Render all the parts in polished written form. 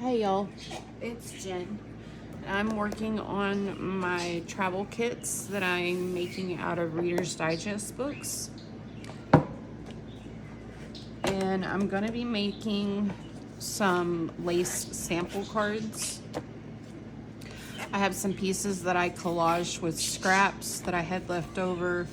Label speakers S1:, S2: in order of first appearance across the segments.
S1: Hey y'all, it's Jen. I'm working on my travel kits that I'm making out of Reader's Digest books. And I'm going to be making some lace sample cards. I have some pieces that I collaged with scraps that I had left over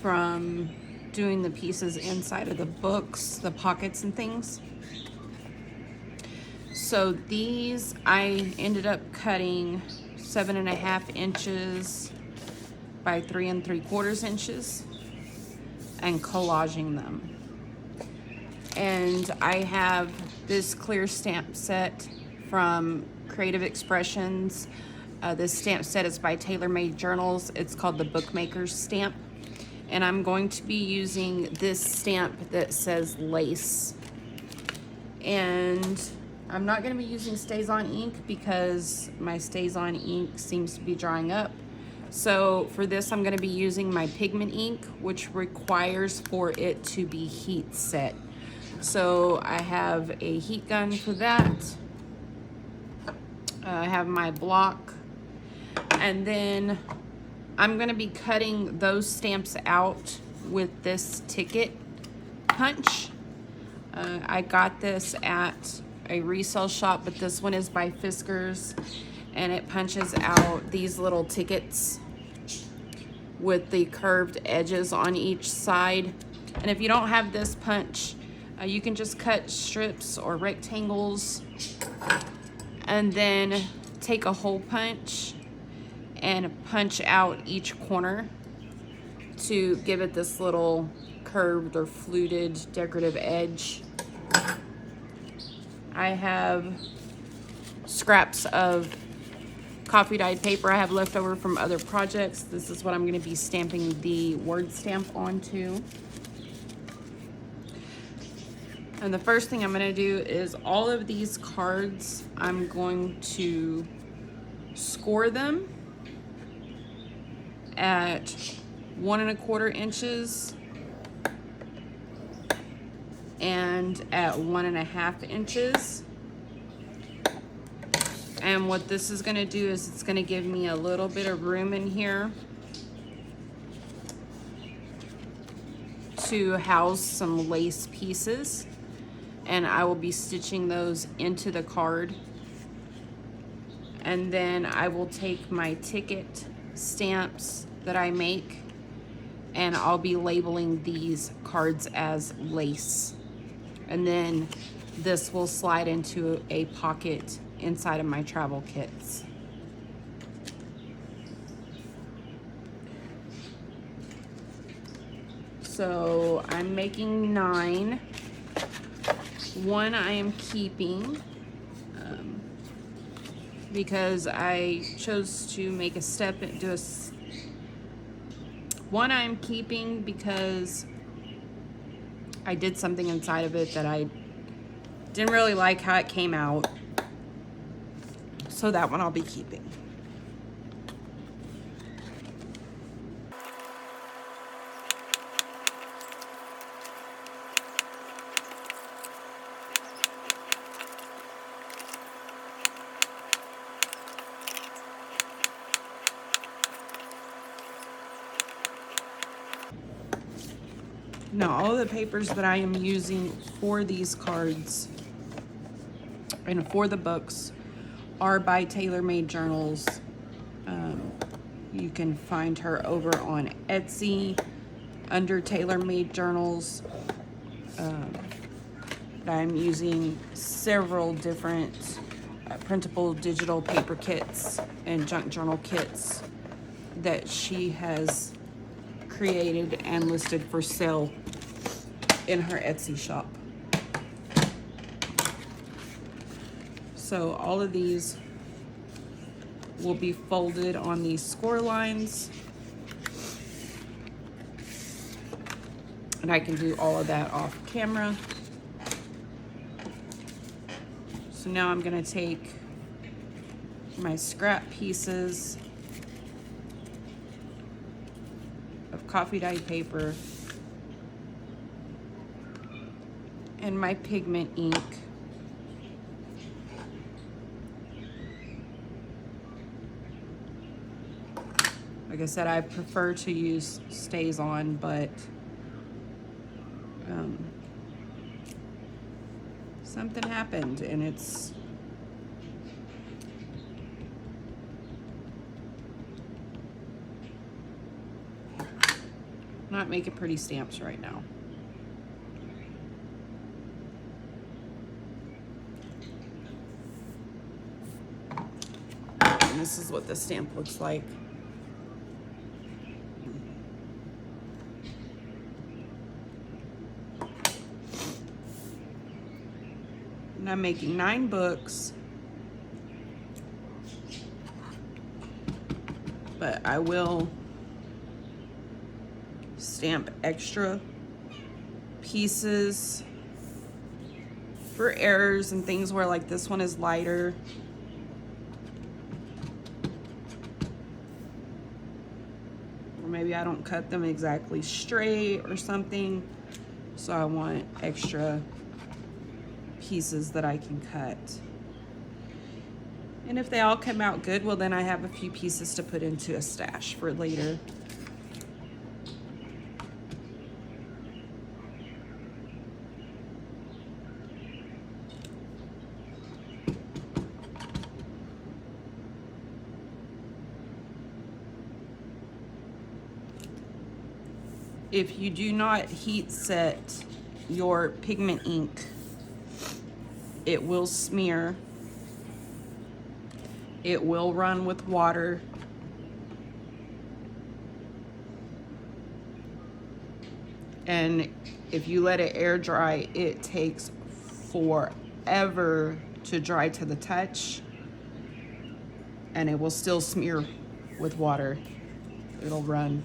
S1: from doing the pieces inside of the books, the pockets and things. So these I ended up cutting 7.5 inches by 3 3/4 inches and collaging them. And I have this clear stamp set from Creative Expressions. This stamp set is by Tailor Made Journals. It's called the Bookmakers stamp. And I'm going to be using this stamp that says lace. And I'm not going to be using Stays On ink because my Stays On ink seems to be drying up. So for this, I'm going to be using my pigment ink, which requires for it to be heat set. So I have a heat gun for that. I have my block. And then I'm going to be cutting those stamps out with this ticket punch. I got this at a resale shop, but this one is by Fiskars, and it punches out these little tickets with the curved edges on each side. And if you don't have this punch, you can just cut strips or rectangles and then take a hole punch and punch out each corner to give it this little curved or fluted decorative edge. I have scraps of coffee dyed paper I have left over from other projects. This is what I'm going to be stamping the word stamp onto. And the first thing I'm going to do is all of these cards, I'm going to score them at 1 1/4 inches and at 1 1/2 inches. And what this is going to do is it's going to give me a little bit of room in here to house some lace pieces, and I will be stitching those into the card. And then I will take my ticket stamps that I make and I'll be labeling these cards as lace. And then this will slide into a pocket inside of my travel kits. So I'm making 9. 1 I am keeping because I chose to make a step and do a 1 I'm keeping because I did something inside of it that I didn't really like how it came out. So that one I'll be keeping. Now, all of the papers that I am using for these cards and for the books are by Tailor Made Journals. You can find her over on Etsy under Tailor Made Journals. I'm using several different printable digital paper kits and junk journal kits that she has created and listed for sale in her Etsy shop. So all of these will be folded on these score lines, and I can do all of that off camera. So now I'm going to take my scrap pieces of coffee dyed paper and my pigment ink, Like I said, I prefer to use stays on, but something happened and it's not making pretty stamps right now. And this is what the stamp looks like. And I'm making 9 books, but I will stamp extra pieces for errors and things where like this one is lighter. Or maybe I don't cut them exactly straight or something. So I want extra pieces that I can cut. And if they all come out good, well then I have a few pieces to put into a stash for later. If you do not heat set your pigment ink, it will smear. It will run with water. And if you let it air dry, it takes forever to dry to the touch. And it will still smear with water. It'll run.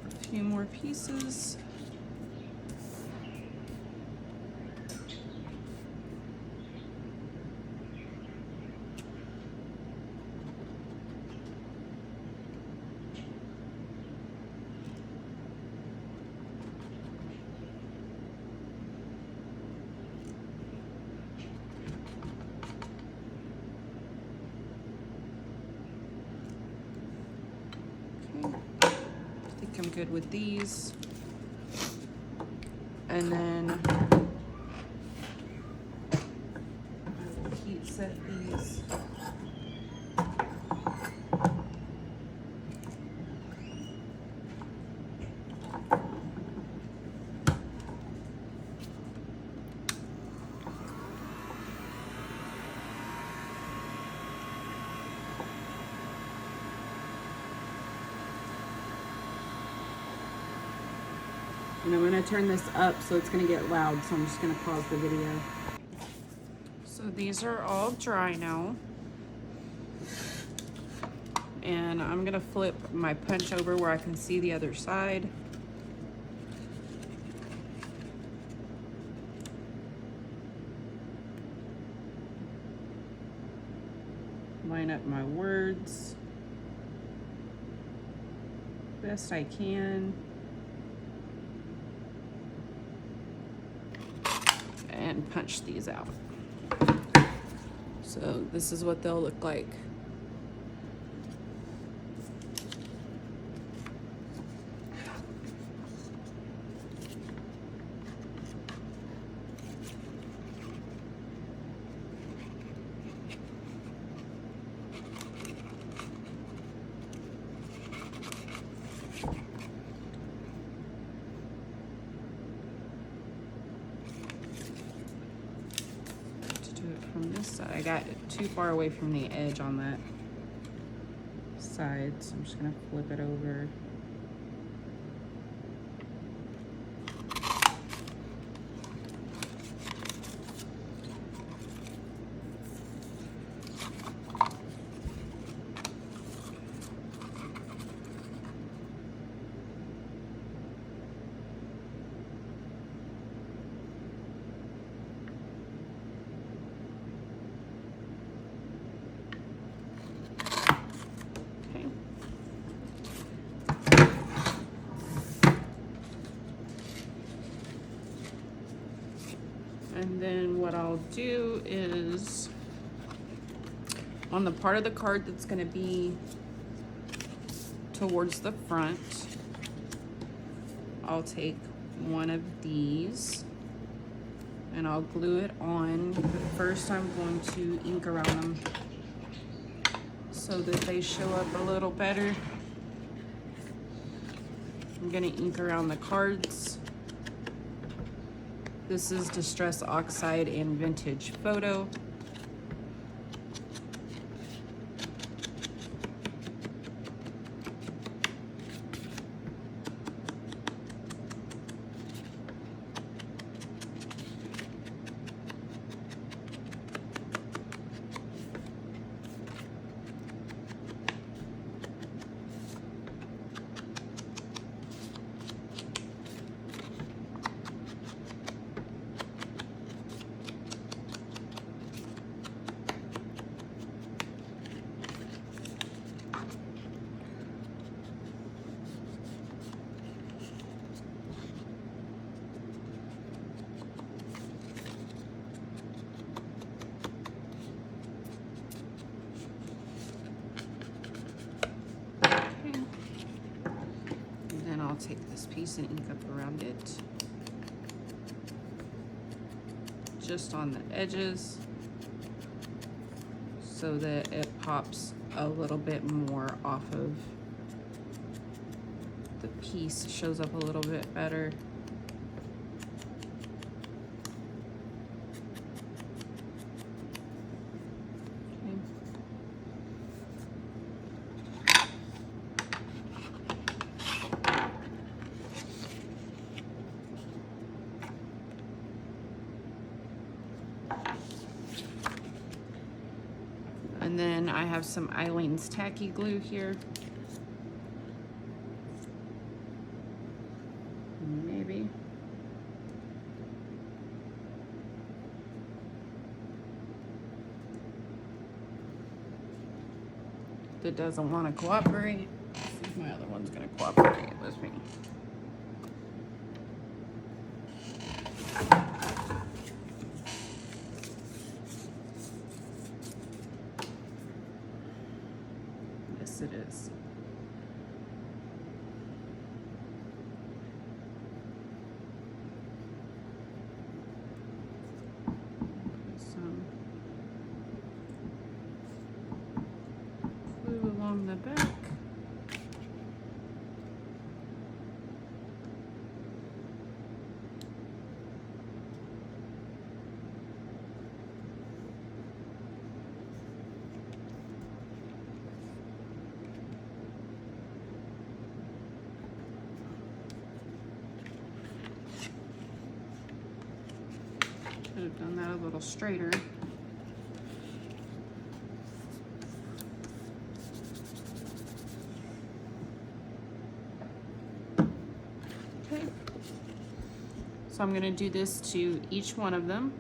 S1: A few more pieces. I'm good with these. And then I will heat set these. And I'm gonna turn this up so it's gonna get loud, so I'm just gonna pause the video. So these are all dry now. And I'm gonna flip my punch over where I can see the other side. Line up my words best I can. And punch these out. So this is what they'll look like. From this side, I got too far away from the edge on that side, so I'm just gonna flip it over. And then what I'll do is on the part of the card that's going to be towards the front, I'll take one of these and I'll glue it on. But first I'm going to ink around them so that they show up a little better. I'm going to ink around the cards. This is Distress Oxide and Vintage Photo. I'll take this piece and ink up around it, just on the edges, so that it pops a little bit more off of the piece, shows up a little bit better. And then I have some Eileen's tacky glue here. Maybe. That doesn't want to cooperate. Let's see if my other one's going to cooperate with me. It is. Some glue along the back. Should have done that a little straighter. Okay. So I'm going to do this to each one of them,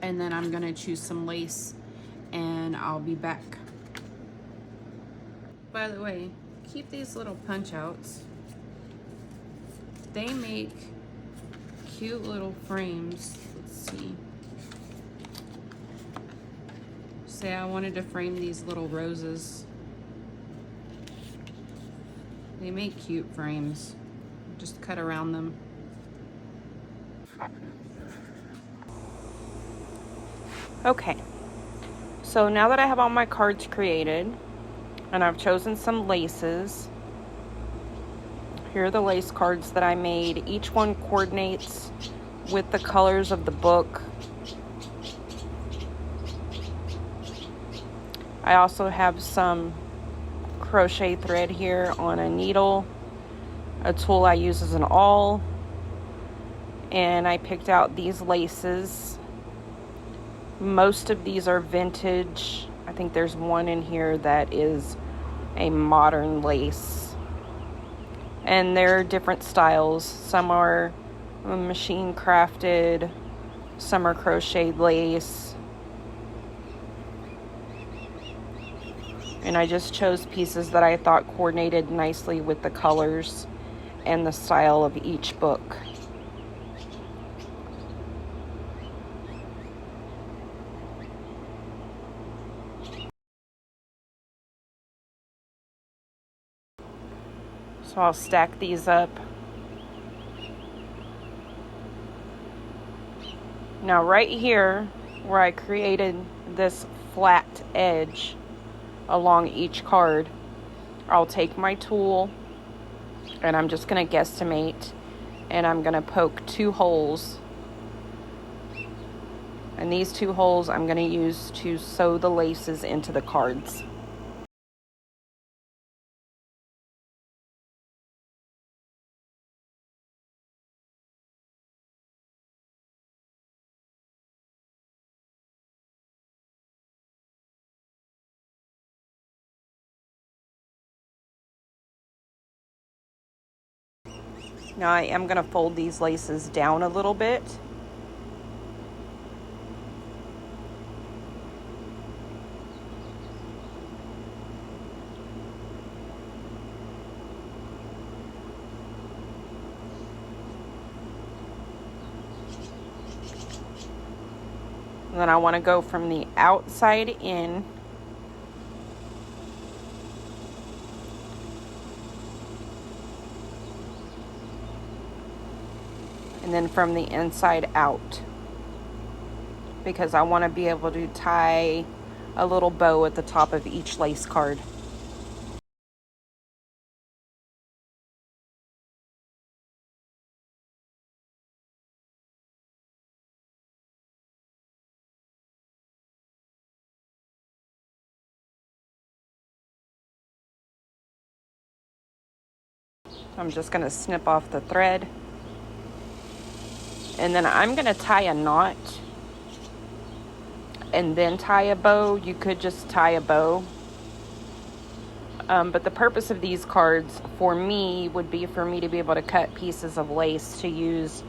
S1: and then I'm going to choose some lace and I'll be back. By the way, keep these little punch outs. They make cute little frames. Let's see. Say I wanted to frame these little roses. They make cute frames. Just cut around them. Okay, so now that I have all my cards created and I've chosen some laces, here are the lace cards that I made. Each one coordinates with the colors of the book. I also have some crochet thread here on a needle, a tool I use as an awl, and I picked out these laces. Most of these are vintage. I think there's one in here that is a modern lace. And there are different styles. Some are machine crafted, some are crocheted lace. And I just chose pieces that I thought coordinated nicely with the colors and the style of each book. So I'll stack these up. Now right here where I created this flat edge along each card, I'll take my tool and I'm just going to guesstimate, and I'm going to poke 2 holes. And these 2 holes I'm going to use to sew the laces into the cards. Now I am going to fold these laces down a little bit. And then I want to go from the outside in. And then from the inside out, because I want to be able to tie a little bow at the top of each lace card. I'm just going to snip off the thread. And then I'm going to tie a knot and then tie a bow. You could just tie a bow. But the purpose of these cards for me would be for me to be able to cut pieces of lace to use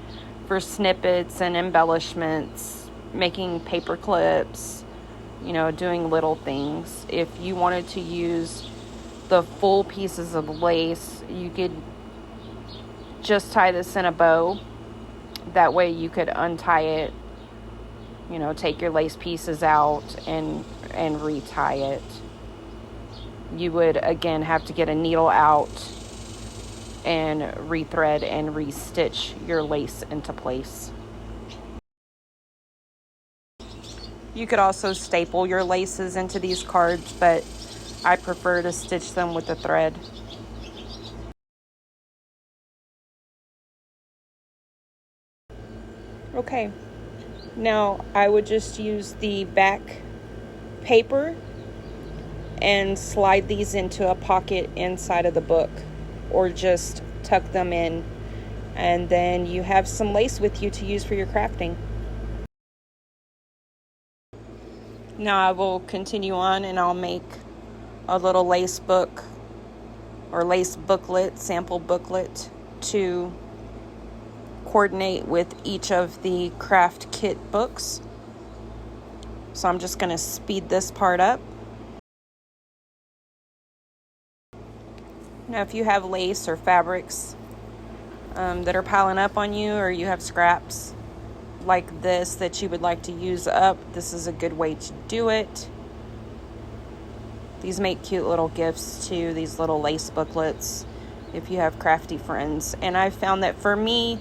S1: for snippets and embellishments, making paper clips, you know, doing little things. If you wanted to use the full pieces of lace, you could just tie this in a bow. That way you could untie it, you know, take your lace pieces out and retie it. You would again have to get a needle out and rethread and restitch your lace into place. You could also staple your laces into these cards, but I prefer to stitch them with the thread. Okay, now I would just use the back paper and slide these into a pocket inside of the book, or just tuck them in, and then you have some lace with you to use for your crafting. Now I will continue on and I'll make a little lace book or lace booklet, sample booklet, to coordinate with each of the craft kit books. So I'm just going to speed this part up. Now if you have lace or fabrics that are piling up on you, or you have scraps like this that you would like to use up, this is a good way to do it. These make cute little gifts too, these little lace booklets, if you have crafty friends. And I found that for me,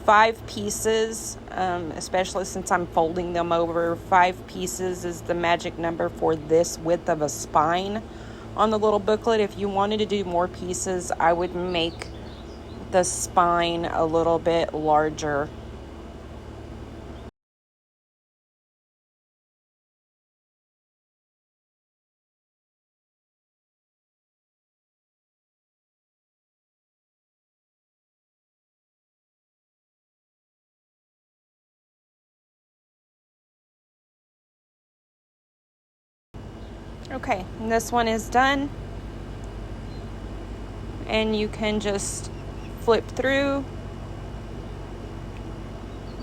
S1: 5 pieces, especially since I'm folding them over, 5 pieces is the magic number for this width of a spine on the little booklet. If you wanted to do more pieces, I would make the spine a little bit larger. Okay, and this one is done. And you can just flip through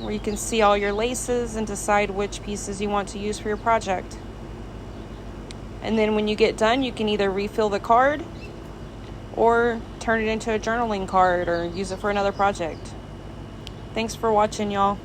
S1: where you can see all your laces and decide which pieces you want to use for your project. And then when you get done, you can either refill the card or turn it into a journaling card or use it for another project. Thanks for watching, y'all.